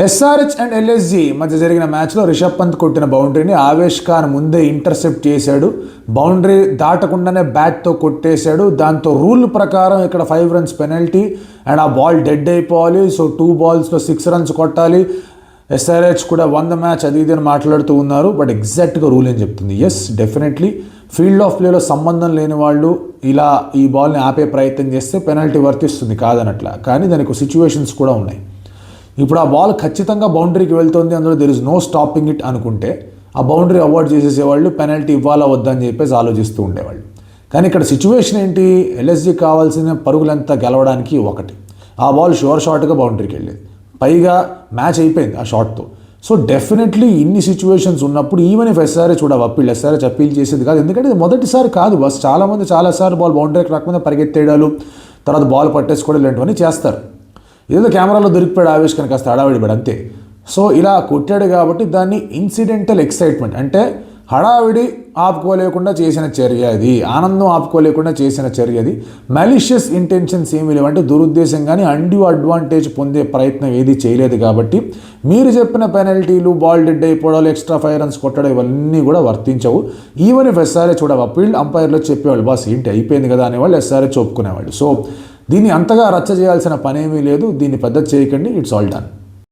SRH and LSG మధ్య జరిగిన మ్యాచ్లో రిషబ్ పంత్ కొట్టిన బౌండరీని ఆవేష్ ఖాన్ ముందే ఇంటర్సెప్ట్ చేశాడు. బౌండరీ దాటకుండానే బ్యాట్తో కొట్టేశాడు. దాంతో రూల్ ప్రకారం ఇక్కడ 5 runs పెనల్టీ అండ్ ఆ బాల్ డెడ్ అయిపోవాలి. సో 2 balls 6 runs కొట్టాలి. ఎస్ఆర్హెచ్ కూడా 100 మ్యాచ్ అది ఇది అని మాట్లాడుతూ ఉన్నారు. బట్ ఎగ్జాక్ట్గా రూల్ ఏం చెప్తుంది? ఎస్, డెఫినెట్లీ ఫీల్డ్ ఆఫ్ ప్లేలో సంబంధం లేని వాళ్ళు ఇలా ఈ బాల్ని ఆపే ప్రయత్నం చేస్తే పెనల్టీ వర్తిస్తుంది కాదనట్లా. కానీ దానికి సిచ్యువేషన్స్ కూడా ఉన్నాయి. ఇప్పుడు ఆ బాల్ ఖచ్చితంగా బౌండరీకి వెళ్తుంది, అందులో there is no stopping it అనుకుంటే ఆ బౌండరీ అవాయిడ్ చేసేసేవాళ్ళు, పెనల్టీ ఇవ్వాలా వద్దని చెప్పేసి ఆలోచిస్తూ ఉండేవాళ్ళు. కానీ ఇక్కడ సిచ్యువేషన్ ఏంటి? ఎల్ఎస్జీ కావాల్సిన పరుగులంతా గెలవడానికి ఒకటి, ఆ బాల్ షార్ట్గా బౌండరీకి వెళ్ళేది, పైగా మ్యాచ్ అయిపోయింది ఆ షాట్తో. సో డెఫినెట్లీ ఇన్ని సిచ్యువేషన్స్ ఉన్నప్పుడు ఈవెన్ ఇఫ్ ఎస్ఆర్హెచ్ కూడా ఎస్ఆర్హెచ్ అప్పీల్ చేసేది కాదు. ఎందుకంటే ఇది మొదటిసారి కాదు, బస్ చాలామంది చాలాసార్లు బాల్ బౌండరీకి రాకుండా పరిగెత్తేయడాలు, తర్వాత బాల్ పట్టేసుకోవడం ఇలాంటివన్నీ చేస్తారు. ఏదో కెమెరాలో దొరికిపోయాడు ఆవేష్ ఖాన్, కాస్త హడావిడిపడి అంతే. సో ఇలా కొట్టాడు కాబట్టి దాన్ని ఇన్సిడెంటల్ ఎక్సైట్మెంట్, అంటే హడావిడి ఆపుకోలేకుండా చేసిన చర్య అది, ఆనందం ఆపుకోలేకుండా చేసిన చర్య అది. మాలిషియస్ ఇంటెన్షన్స్ ఏమీ లేవు, అంటే దురుద్దేశం కానీ అండ్యూ అడ్వాంటేజ్ పొందే ప్రయత్నం ఏది చేయలేదు. కాబట్టి మీరు చెప్పిన పెనల్టీలు, బాల్ డెడ్ అయిపోవడాలు, ఎక్స్ట్రా 5 runs కొట్టడం ఇవన్నీ కూడా వర్తించవు. ఈవెన్ ఇఫ్ ఎస్ఆర్హెచ్ కూడా అప్పీల్ అంపైర్లో చెప్పేవాళ్ళు, బాస్ ఏంటి అయిపోయింది కదా అనేవాళ్ళు, ఎస్ఆర్హెచ్ ఒప్పుకునేవాళ్ళు. సో దీన్ని అంతగా రచ్చ చేయాల్సిన పనేమీ లేదు, దీన్ని పెద్ద చేయకండి, ఇట్స్ ఆల్ డన్.